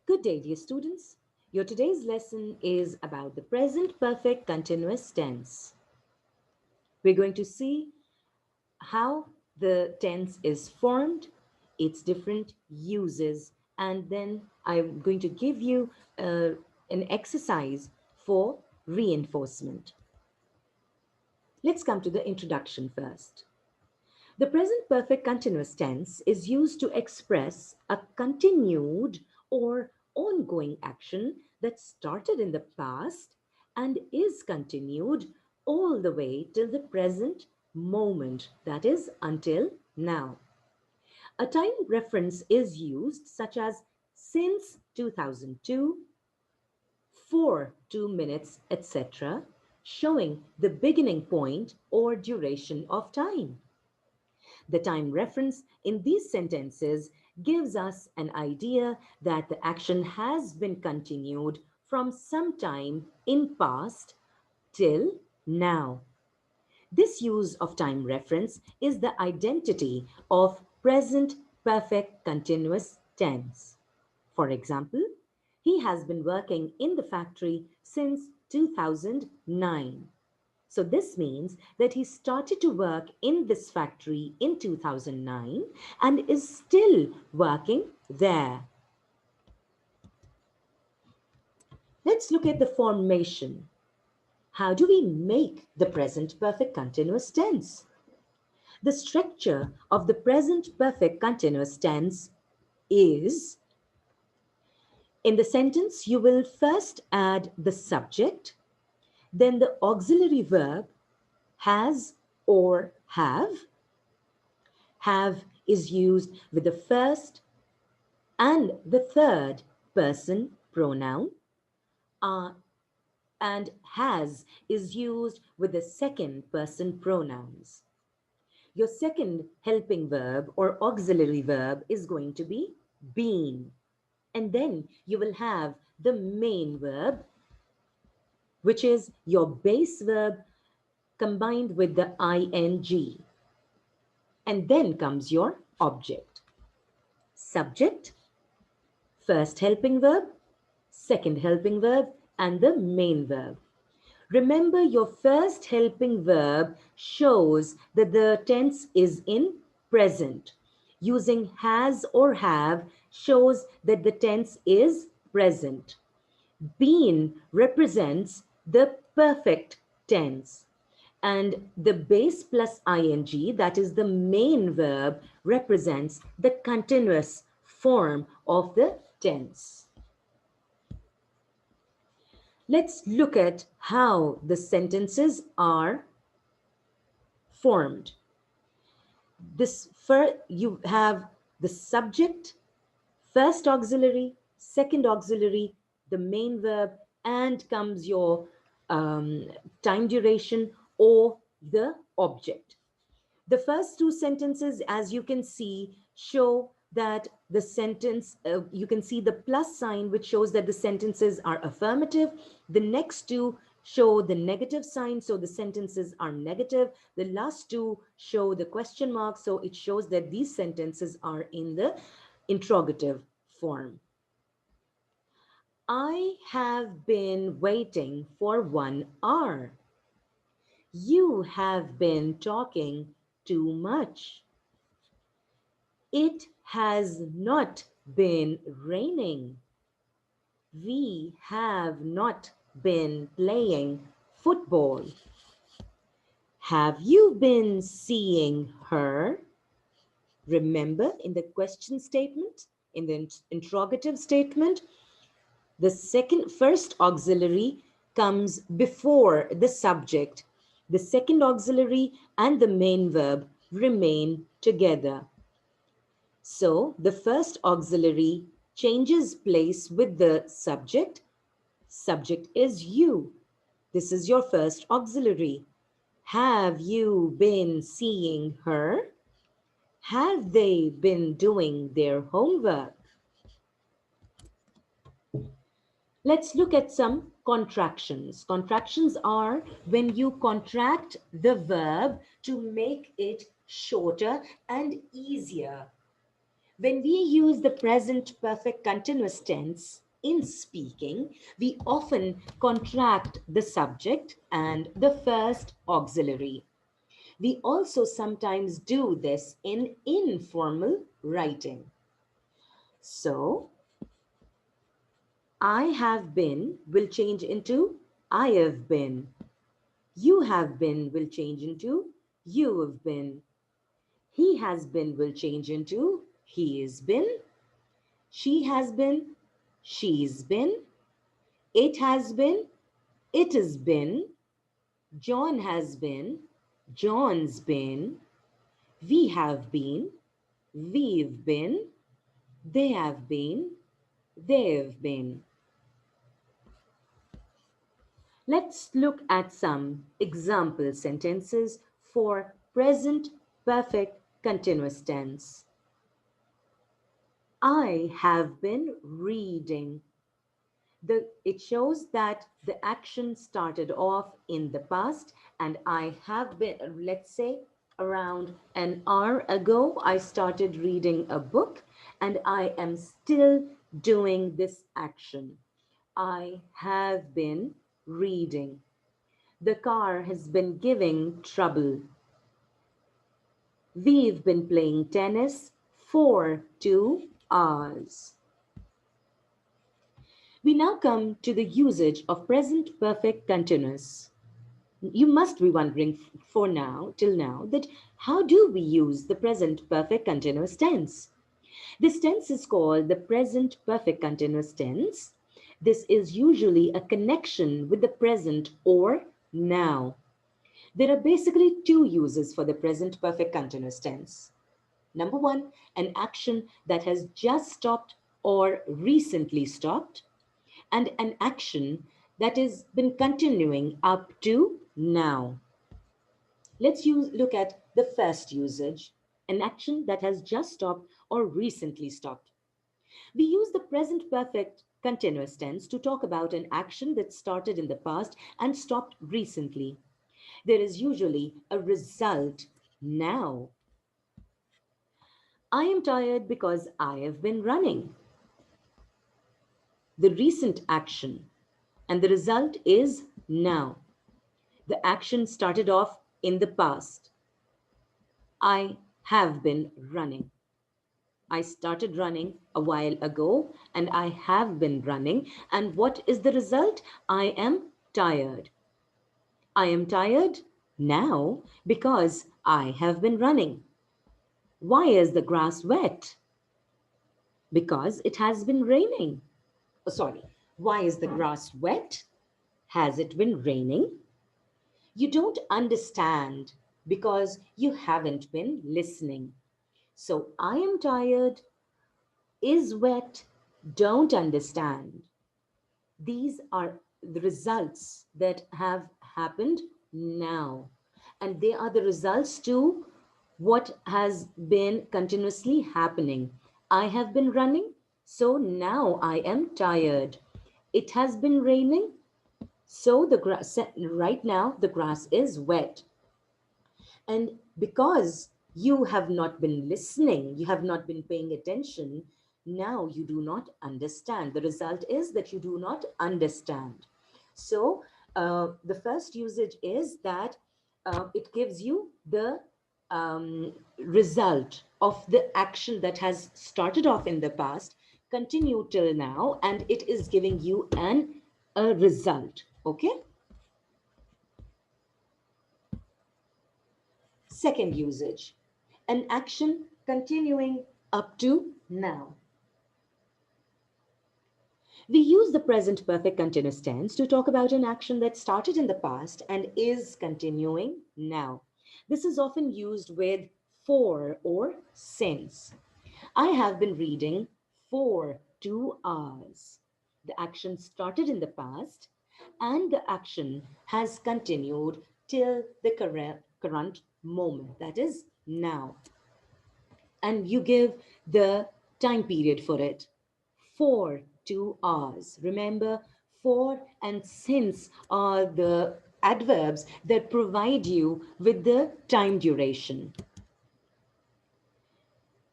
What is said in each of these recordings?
Good day, dear students. Your today's lesson is about the present perfect continuous tense. We're going to see how the tense is formed, its different uses, and then I'm going to give you an exercise for reinforcement. Let's come to the introduction first. The present perfect continuous tense is used to express a continued or ongoing action that started in the past and is continued all the way till the present moment, that is, until now. A time reference is used, such as since 2002, for 2 minutes, etc., showing the beginning point or duration of time. The time reference in these sentences gives us an idea that the action has been continued from some time in past till now. This use of time reference is the identity of present perfect continuous tense. For example, he has been working in the factory since 2009. So this means that he started to work in this factory in 2009 and is still working there. Let's look at the formation. How do we make the present perfect continuous tense? The structure of the present perfect continuous tense is, in the sentence, you will first add the subject, then the auxiliary verb has or have. Have is used with the first and the third person pronoun, and has is used with the second person pronouns. Your second helping verb or auxiliary verb is going to be been. And then you will have the main verb, which is your base verb combined with the ing. And then comes your object. Subject, first helping verb, second helping verb, and the main verb. Remember, your first helping verb shows that the tense is in present. Using has or have shows that the tense is present. Been represents the perfect tense. And the base plus ing, that is the main verb, represents the continuous form of the tense. Let's look at how the sentences are formed. You have the subject, first auxiliary, second auxiliary, the main verb, and comes your time duration or the object. The first two sentences, as you can see, show that the sentence, you can see the plus sign, which shows that the sentences are affirmative. The next two show the negative sign, so the sentences are negative. The last two show the question mark, so it shows that these sentences are in the interrogative form. I have been waiting for 1 hour. You have been talking too much. It has not been raining. We have not been playing football. Have you been seeing her? Remember, in the question statement, in the interrogative statement, the first auxiliary comes before the subject. The second auxiliary and the main verb remain together. So the first auxiliary changes place with the subject. Subject is you. This is your first auxiliary. Have you been seeing her? Have they been doing their homework? Let's look at some contractions. Contractions are when you contract the verb to make it shorter and easier. When we use the present perfect continuous tense in speaking, we often contract the subject and the first auxiliary. We also sometimes do this in informal writing. So, I have been will change into I have been. You have been will change into you have been. He has been will change into he has been. She has been, she's been. It has been, it has been. John has been, John's been. We have been, we've been. They have been, they've been. Let's look at some example sentences for present perfect continuous tense. I have been reading. It shows that the action started off in the past, and I have been, let's say, around an hour ago, I started reading a book, and I am still doing this action. I have been reading. The car has been giving trouble. We've been playing tennis for 2 hours. We now come to the usage of present perfect continuous. You must be wondering for now, till now, that how do we use the present perfect continuous tense? This tense is called the present perfect continuous tense. This is usually a connection with the present or now. There are basically two uses for the present perfect continuous tense. Number one, an action that has just stopped or recently stopped, and an action that has been continuing up to now. Look at the first usage, an action that has just stopped or recently stopped. We use the present perfect continuous tense to talk about an action that started in the past and stopped recently. There is usually a result now. I am tired because I have been running. The recent action, and the result is now. The action started off in the past. I have been running. I started running a while ago and I have been running. And what is the result? I am tired. I am tired now because I have been running. Why is the grass wet? Because it has been raining. Oh, sorry. Why is the grass wet? Has it been raining? You don't understand because you haven't been listening. So I am tired, is wet, don't understand. These are the results that have happened now. And they are the results to what has been continuously happening. I have been running, so now I am tired. It has been raining, so the grass right now the grass is wet. And because you have not been listening, you have not been paying attention, now you do not understand. The result is that you do not understand. So, the first usage is that it gives you the result of the action that has started off in the past, continue till now, and it is giving you a result. Okay. Second usage, an action continuing up to now. We use the present perfect continuous tense to talk about an action that started in the past and is continuing now. This is often used with for or since. I have been reading for 2 hours. The action started in the past and the action has continued till the current moment, that is now. And you give the time period for it, for 2 hours. Remember, for and since are the adverbs that provide you with the time duration.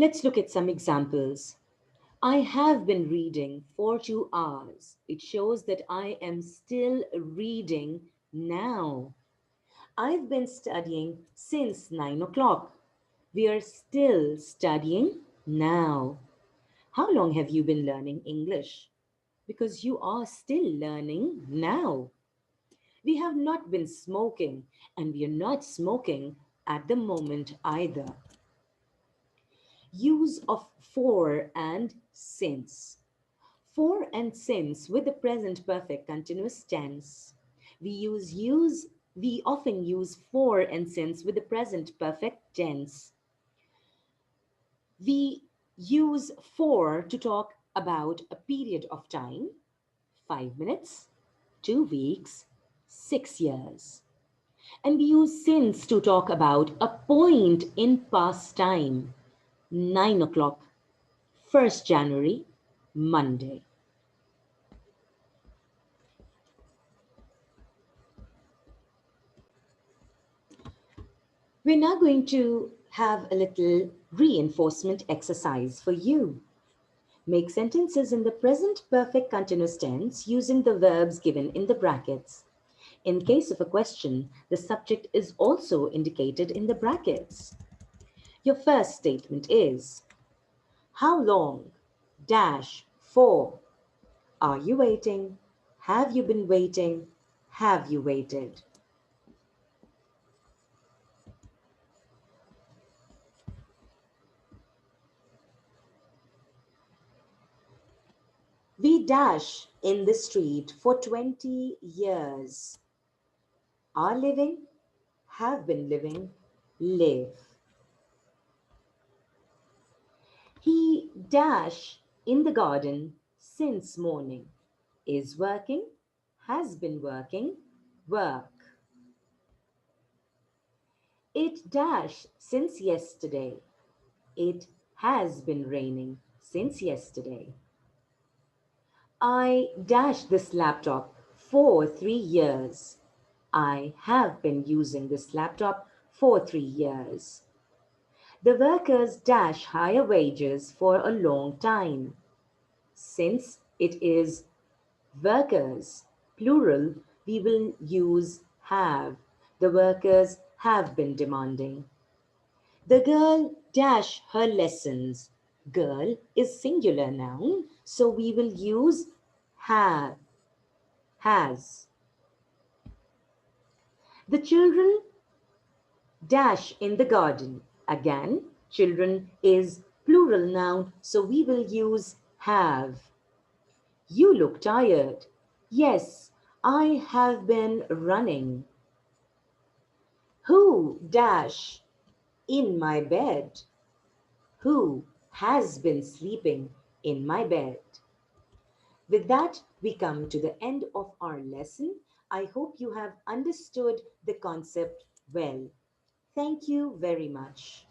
Let's look at some examples. I have been reading for 2 hours. It shows that I am still reading now. I've been studying since 9 o'clock. We are still studying now. How long have you been learning English? Because you are still learning now. We have not been smoking, and we are not smoking at the moment either. Use of for and since. For and since with the present perfect continuous tense. We often use for and since with the present perfect tense. We use for to talk about a period of time, 5 minutes, 2 weeks, 6 years. And we use since to talk about a point in past time, 9 o'clock, 1st January, Monday. We're now going to have a little reinforcement exercise for you. Make sentences in the present perfect continuous tense using the verbs given in the brackets. In case of a question, the subject is also indicated in the brackets. Your first statement is, how long? Dash for. Are you waiting? Have you been waiting? Have you waited? We dash in the street for 20 years. Are living, have been living, live. He dash in the garden since morning. Is working, has been working, work. It dash since yesterday. It has been raining since yesterday. I dash this laptop for 3 years. I have been using this laptop for 3 years. The workers dash higher wages for a long time. Since it is workers, plural, we will use have. The workers have been demanding. The girl dash her lessons. Girl is singular noun, so we will use have, has. The children dash in the garden. Again, children is plural noun, so we will use have. You look tired. Yes, I have been running. Who dash in my bed? Who has been sleeping in my bed? With that, we come to the end of our lesson. I hope you have understood the concept well. Thank you very much.